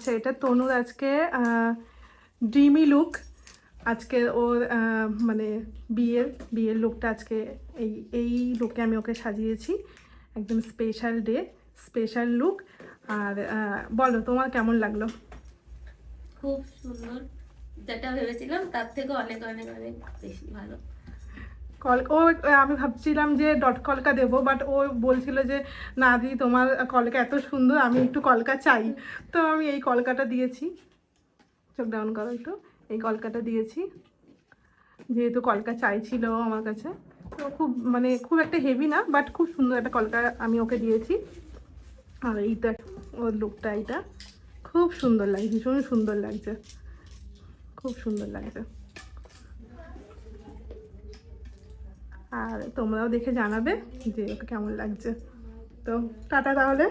আচ্ছা, এটা তনুর আজকে ড্রিমি লুক। আজকে ওর মানে বিয়ের লুকটা আজকে এই এই লুকে আমি ওকে সাজিয়েছি। একদম স্পেশাল ডে, স্পেশাল লুক। আর বলো তোমার কেমন লাগলো? খুব সুন্দর, যেটা ভেবেছিলাম তার থেকে অনেক অনেক অনেক বেশি ভালো। আমি ভাবছিলাম যে ডট কলকা দেবো, বাট ও বলছিল যে না দিদি তোমার কলকা এত সুন্দর, আমি একটু কলকা চাই। তো আমি এই কলকাটা দিয়েছি। চোখ ডাউন করো একটু। এই কলকাটা দিয়েছি, যেহেতু কলকা চাইছিল আমার কাছে। তো খুব একটা হেভি না, বাট খুব সুন্দর একটা কলকা আমি ওকে দিয়েছি। আর এইটা ওর লুকটা, এইটা খুব সুন্দর লাগছে, ভীষণ সুন্দর লাগছে, খুব সুন্দর লাগছে। আর তোমরাও দেখে জানাবে যে ওকে কেমন লাগছে। তো টাটা তাহলে।